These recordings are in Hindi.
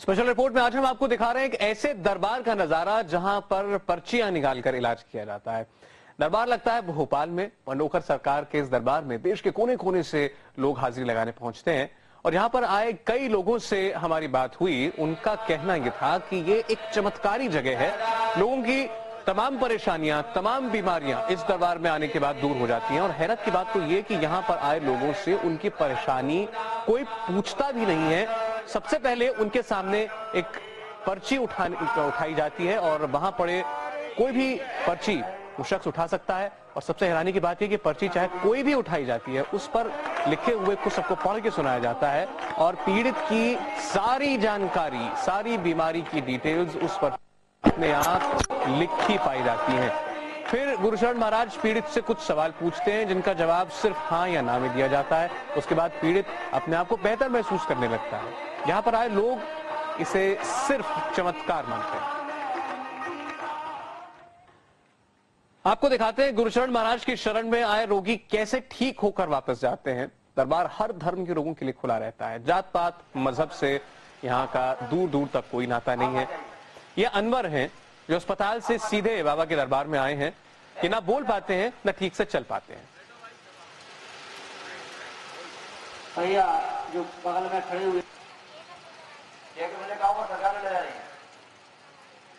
स्पेशल रिपोर्ट में आज हम आपको दिखा रहे हैं एक ऐसे दरबार का नजारा जहां पर पर्चियां निकालकर इलाज किया जाता है। दरबार लगता है भोपाल में। पंडोकर सरकार के इस दरबार में देश के कोने कोने से लोग हाजिरी लगाने पहुंचते हैं और यहाँ पर आए कई लोगों से हमारी बात हुई। उनका कहना यह था कि ये एक चमत्कारी जगह है। लोगों की तमाम परेशानियां, तमाम बीमारियां इस दरबार में आने के बाद दूर हो जाती हैं और हैरत की बात तो ये कि यहाँ पर आए लोगों से उनकी परेशानी कोई पूछता भी नहीं है। सबसे पहले उनके सामने एक पर्ची उठाई जाती है और वहां पड़े कोई भी पर्ची वो शख्स उठा सकता है। और सबसे हैरानी की बात यह कि पर्ची चाहे कोई भी उठाई जाती है, उस पर लिखे हुए कुछ सबको पढ़ के सुनाया जाता है और पीड़ित की सारी जानकारी, सारी बीमारी की डिटेल्स उस पर अपने आप लिखी पाई जाती हैं। फिर गुरुशरण महाराज पीड़ित से कुछ सवाल पूछते हैं जिनका जवाब सिर्फ हाँ या ना में दिया जाता है। उसके बाद पीड़ित अपने आप को बेहतर महसूस करने लगता है। यहाँ पर आए लोग इसे सिर्फ चमत्कार मानते हैं। आपको दिखाते हैं गुरुशरण महाराज की शरण में आए रोगी कैसे ठीक होकर वापस जाते हैं। दरबार हर धर्म के लोगों के लिए खुला रहता है। जात पात मजहब से यहाँ का दूर दूर तक कोई नाता नहीं है। ये अनवर हैं जो अस्पताल से सीधे बाबा के दरबार में आए हैं कि ना बोल पाते हैं ना ठीक से चल पाते हैं। भैया जो बगल में खड़े हुए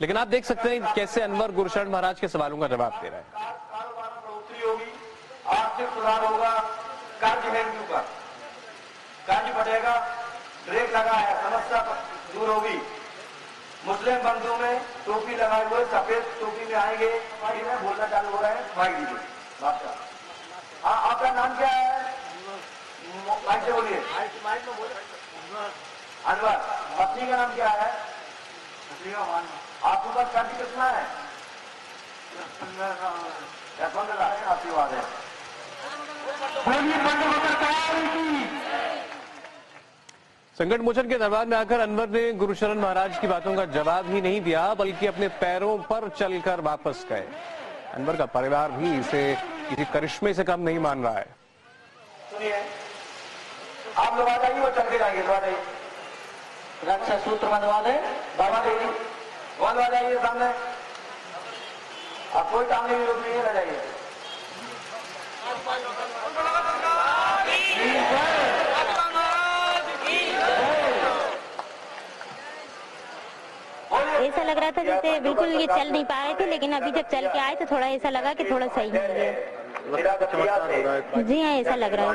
लेकिन आप देख सकते हैं कैसे अनवर गुरुशरण महाराज के सवालों का जवाब दे रहा है। कारोबार में बढ़ोतरी होगी, आर्थिक सुधार होगा, कर्ज है के ऊपर कर्ज बढ़ेगा, ब्रेक लगा है, समस्या दूर होगी। मुस्लिम बंधु में टोपी लगाए हुए सफेद टोपी में आएंगे, बोलना चालू हो रहा है। माइक दीजिए बादशाह। हाँ, आपका नाम क्या है? माइक से बोलिए। माइक में बोले। अनवर। पत्नी का नाम क्या है? आपके पास कर्ज कितना है? 15 लाख। आशीर्वाद है। संकट मोचन के दरबार में आकर अनवर ने गुरुशरण महाराज की बातों का जवाब ही नहीं दिया बल्कि अपने पैरों पर चलकर वापस गए। अनवर का परिवार भी इसे किसी करिश्मे से कम नहीं मान रहा है। सुनिए, आप लोग आ जाइए, वो चल के जाएंगे। रक्षा सूत्र बंधवा दे बाबा देवी, बंधवा जाइए सामने। आप कोई काम नहीं रोक नहीं जाइए। ऐसा लग रहा था जैसे बिल्कुल ये चल नहीं पा रहे थे, लेकिन अभी जब चल के आए तो थोड़ा ऐसा लगा कि थोड़ा सही हो गया। जी हाँ, ऐसा लग रहा है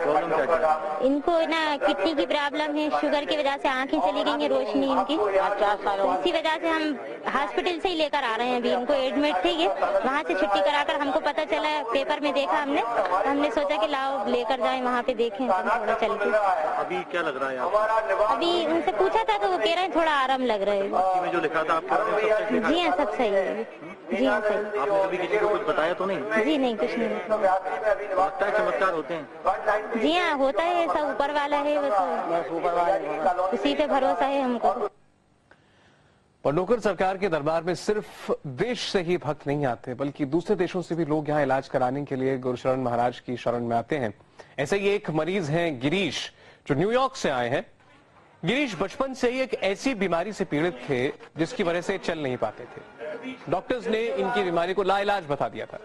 थोड़ा। इनको ना किडनी की प्रॉब्लम है, शुगर की वजह से आंखें चली गई हैं, रोशनी इनकी। तो इसी वजह से हम हॉस्पिटल से ही लेकर आ रहे हैं। अभी इनको एडमिट थे, ये वहाँ से छुट्टी कराकर हमको पता चला, पेपर में देखा हमने, तो हमने सोचा कि लाओ लेकर जाएं, वहाँ पे देखें थोड़ा चल के। अभी क्या लग रहा है? अभी उनसे पूछा था तो वो कह रहे हैं थोड़ा आराम लग रहा है। में जो लिखा था आपको? जी हाँ, सब सही है। जी हाँ, सही। आपने कभी किसी को कुछ बताया तो नहीं? जी नहीं, कुछ नहीं। लगता है चमत्कार होते हैं। जी हाँ, होता है, सब ऊपर वाला है, बस ऊपर वाला, उसी पे भरोसा है हमको। पंडोकर सरकार के दरबार में सिर्फ देश से ही भक्त नहीं आते बल्कि दूसरे देशों से भी लोग यहाँ इलाज कराने के लिए गुरुशरण महाराज की शरण में आते हैं। ऐसे ही एक मरीज हैं गिरीश, जो न्यूयॉर्क से आए हैं। गिरीश बचपन से ही एक ऐसी बीमारी से पीड़ित थे जिसकी वजह से चल नहीं पाते थे। डॉक्टर्स ने इनकी बीमारी को लाइलाज बता दिया था।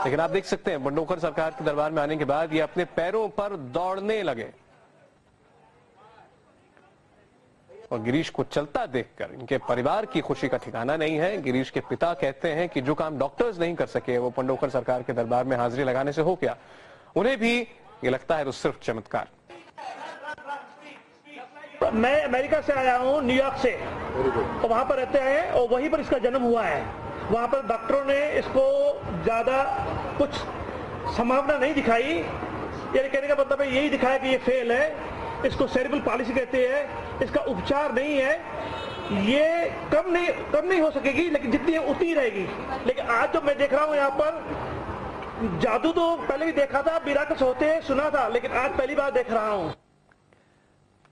लेकिन आप देख सकते हैं पंडोकर सरकार के दरबार में आने के बाद ये अपने पैरों पर दौड़ने लगे और गिरीश को चलता देखकर इनके परिवार की खुशी का ठिकाना नहीं है। गिरीश के पिता कहते हैं कि जो काम डॉक्टर्स नहीं कर सके वो पंडोकर सरकार के दरबार में हाजिरी लगाने से हो गया। उन्हें भी ये लगता है तो सिर्फ चमत्कार। मैं अमेरिका से आया हूँ, न्यूयॉर्क से, तो वहाँ पर रहते हैं और वहीं पर इसका जन्म हुआ है। वहाँ पर डॉक्टरों ने इसको ज्यादा कुछ संभावना नहीं दिखाई। ये कहने का मतलब है यही दिखाया कि ये फेल है, इसको सेरेब्रल पॉलिसी कहते हैं, इसका उपचार नहीं है, ये कम नहीं हो सकेगी, लेकिन जितनी है उतनी रहेगी। लेकिन आज जो मैं देख रहा हूँ यहाँ पर, जादू तो पहले भी देखा था, मिराकल्स होते हैं सुना था, लेकिन आज पहली बार देख रहा हूँ।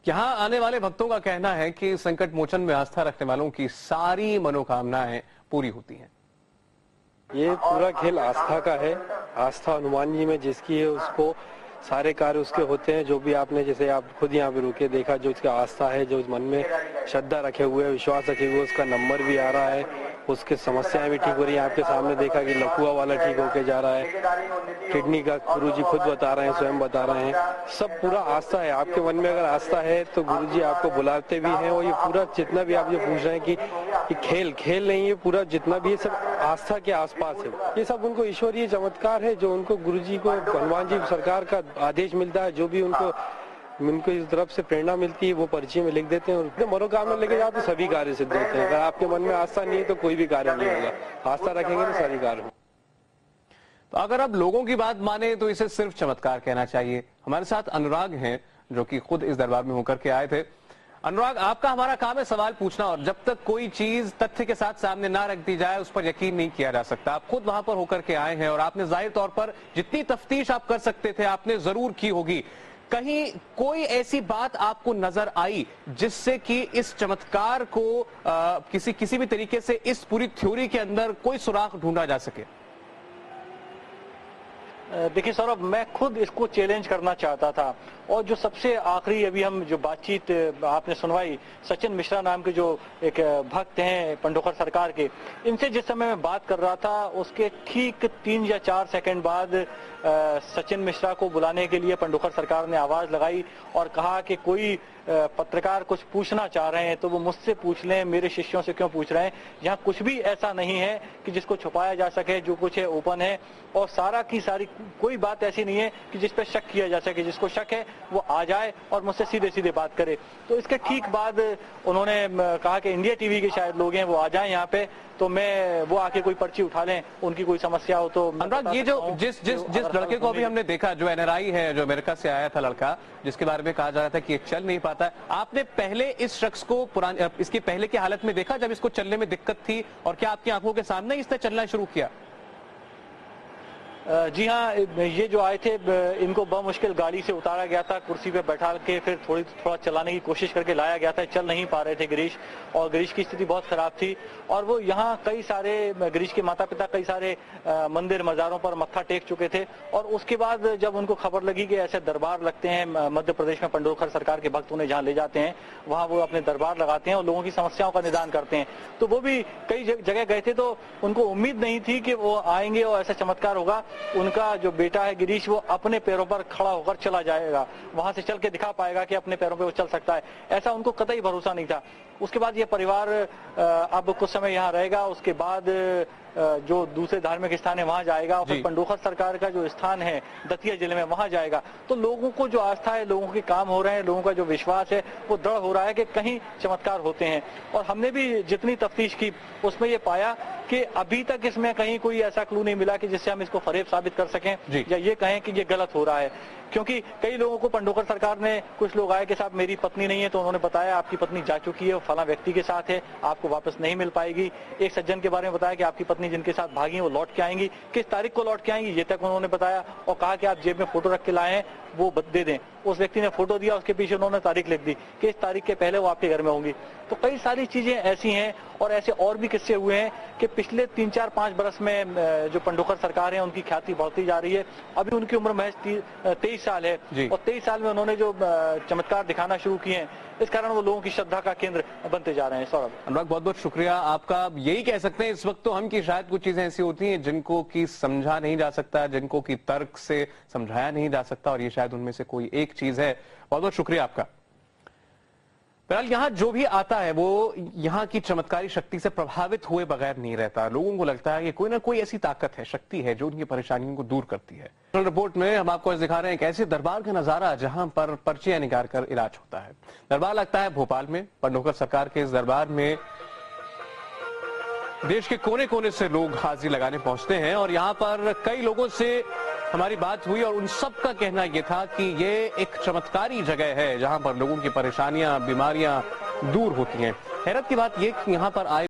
यहाँ आने वाले भक्तों का कहना है कि संकट मोचन में आस्था रखने वालों की सारी मनोकामनाएं पूरी होती हैं। ये पूरा खेल आस्था का है। आस्था हनुमान जी में जिसकी है उसको सारे कार्य उसके होते हैं। जो भी आपने, जैसे आप खुद यहाँ पे रुके देखा, जो उसका आस्था है, जो मन में श्रद्धा रखे हुए, विश्वास रखे हुए, उसका नंबर भी आ रहा है, उसके समस्याएं भी ठीक हो रही है। आपके सामने देखा कि लकवा वाला ठीक होके जा रहा है, किडनी का गुरुजी खुद बता रहे हैं, स्वयं बता रहे हैं। सब पूरा आस्था है। आपके मन में अगर आस्था है तो गुरुजी आपको बुलाते भी हैं। और ये पूरा जितना भी आप ये पूछ रहे हैं कि खेल नहीं, ये पूरा जितना भी है सब आस्था के आसपास है। ये सब उनको ईश्वरीय चमत्कार है जो उनको गुरुजी को, हनुमान जी सरकार का आदेश मिलता है। जो भी उनको इस तरफ से प्रेरणा मिलती है वो पर्ची में लिख देते हैं और मनोकामना लेके जाओ तो सभी कार्य सिद्ध होते हैं। अगर आपके मन में आस्था नहीं है तो कोई भी कार्य नहीं होगा। आस्था रखेंगे तो सारी कार्य होंगे। तो अगर अब लोगों की बात माने तो इसे सिर्फ चमत्कार कहना चाहिए। हमारे साथ अनुराग हैं जो कि खुद इस दरबार में होकर के आए थे। अनुराग, आपका हमारा काम है सवाल पूछना, और जब तक कोई चीज तथ्य के साथ सामने ना रख दी जाए उस पर यकीन नहीं किया जा सकता। आप खुद वहां पर होकर के आए हैं और आपने जाहिर तौर पर जितनी तफ्तीश आप कर सकते थे आपने जरूर की होगी। कहीं कोई ऐसी बात आपको नजर आई जिससे कि इस चमत्कार को किसी भी तरीके से इस पूरी थ्योरी के अंदर कोई सुराग ढूंढा जा सके? देखिए सौरभ, मैं खुद इसको चैलेंज करना चाहता था। और जो सबसे आखिरी अभी हम जो बातचीत आपने सुनवाई, सचिन मिश्रा नाम के जो एक भक्त हैं पंडोखर सरकार के, इनसे जिस समय मैं बात कर रहा था उसके ठीक 3 या 4 सेकंड बाद सचिन मिश्रा को बुलाने के लिए पंडोखर सरकार ने आवाज लगाई और कहा कि कोई पत्रकार कुछ पूछना चाह रहे हैं तो वो मुझसे पूछ लें, मेरे शिष्यों से क्यों पूछ रहे हैं। यहाँ कुछ भी ऐसा नहीं है कि जिसको छुपाया जा सके, जो कुछ है ओपन है और सारा की सारी कोई बात ऐसी नहीं है कि जिस पर शक किया जा सके। जिसको शक है वो आ जाए और मुझसे सीधे सीधे बात करे। तो इसके ठीक बाद उन्होंने कहा कि इंडिया टीवी के शायद लोग हैं वो आ जाएं यहाँ पे, तो मैं वो आके कोई पर्ची उठा लें, उनकी कोई समस्या हो तो। अनुराग, ये जो जिस लड़के को अभी हमने देखा, जो NRI है, जो अमेरिका से आया था लड़का, जिसके बारे में कहा जा रहा था कि ये चल नहीं पाता है, आपने पहले इस शख्स को इसकी पहले की हालत में देखा जब इसको चलने में दिक्कत थी, और क्या आपकी आंखों के सामने इसने चलना शुरू किया? जी हाँ, ये जो आए थे इनको बमुश्किल गाड़ी से उतारा गया था, कुर्सी पे बैठा के फिर थोड़ा चलाने की कोशिश करके लाया गया था। चल नहीं पा रहे थे गिरीश, और गिरीश की स्थिति बहुत खराब थी। और वो यहाँ कई सारे, गिरीश के माता पिता कई सारे मंदिर मज़ारों पर मत्था टेक चुके थे। और उसके बाद जब उनको खबर लगी कि ऐसे दरबार लगते हैं मध्य प्रदेश में, पंडोखर सरकार के भक्त उन्हें जहाँ ले जाते हैं वहाँ वो अपने दरबार लगाते हैं और लोगों की समस्याओं का निदान करते हैं, तो वो भी कई जगह गए थे। तो उनको उम्मीद नहीं थी कि वो आएंगे और ऐसा चमत्कार होगा। उनका जो बेटा है गिरीश, वो अपने पैरों पर खड़ा होकर चला जाएगा, वहां से चल के दिखा पाएगा कि अपने पैरों पे वो चल सकता है, ऐसा उनको कतई भरोसा नहीं था। उसके बाद ये परिवार अब कुछ समय यहाँ रहेगा, उसके बाद जो दूसरे धार्मिक स्थान है वहां जाएगा और फिर पंडोखर सरकार का जो स्थान है दतिया जिले में वहां जाएगा। तो लोगों को जो आस्था है, लोगों के काम हो रहे हैं, लोगों का जो विश्वास है वो दृढ़ हो रहा है कि कहीं चमत्कार होते हैं। और हमने भी जितनी तफ्तीश की उसमें ये पाया कि अभी तक इसमें कहीं कोई ऐसा क्लू नहीं मिला कि जिससे हम इसको फरेब साबित कर सकें या ये कहें कि ये गलत हो रहा है। क्योंकि कई लोगों को पंडोखर सरकार ने, कुछ लोग आए कि साहब मेरी पत्नी नहीं है, तो उन्होंने बताया आपकी पत्नी जा चुकी है, फला व्यक्ति के साथ है, आपको वापस नहीं मिल पाएगी। एक सज्जन के बारे में बताया कि आपकी पत्नी जिनके साथ भागी वो लौट के आएंगी, किस तारीख को लौट के आएंगी ये तक उन्होंने बताया, और कहा कि आप जेब में फोटो रख के लाए हैं वो दे दें। उस व्यक्ति ने फोटो दिया, उसके पीछे उन्होंने तारीख लिख दी कि इस तारीख के पहले वो आपके घर में होंगी। तो कई सारी चीजें ऐसी हैं और ऐसे और भी किस्से हुए हैं कि पिछले 3, 4, 5 बरस में जो पंडोखर सरकार है उनकी ख्याति बढ़ती जा रही है। अभी उनकी उम्र महज 23 साल है और 23 साल में उन्होंने जो चमत्कार दिखाना शुरू किए हैं, इस कारण वो लोगों की श्रद्धा का केंद्र बनते जा रहे हैं। सौरभ, अनुराग, बहुत बहुत शुक्रिया आपका। यही कह सकते हैं इस वक्त तो हम कि शायद कुछ चीजें ऐसी होती हैं जिनको कि समझा नहीं जा सकता, जिनको कि तर्क से समझाया नहीं जा सकता, और ये शायद उनमें से कोई एक चीज है। बहुत बहुत शुक्रिया आपका। फिलहाल यहाँ जो भी आता है वो यहाँ की चमत्कारी शक्ति से प्रभावित हुए बगैर नहीं रहता। लोगों को लगता है कि कोई ना कोई ऐसी ताकत है, शक्ति है जो उनकी परेशानियों को दूर करती है। रिपोर्ट में हम आपको दिखा रहे हैं एक ऐसे दरबार का नजारा जहां पर पर्चियां निकाल कर इलाज होता है। दरबार लगता है भोपाल में। पंडोखर सरकार के इस दरबार में देश के कोने कोने से लोग हाजिरी लगाने पहुंचते हैं और यहाँ पर कई लोगों से हमारी बात हुई और उन सब का कहना यह था कि ये एक चमत्कारी जगह है जहां पर लोगों की परेशानियां, बीमारियां दूर होती हैं। हैरत की बात यह कि यहाँ पर आए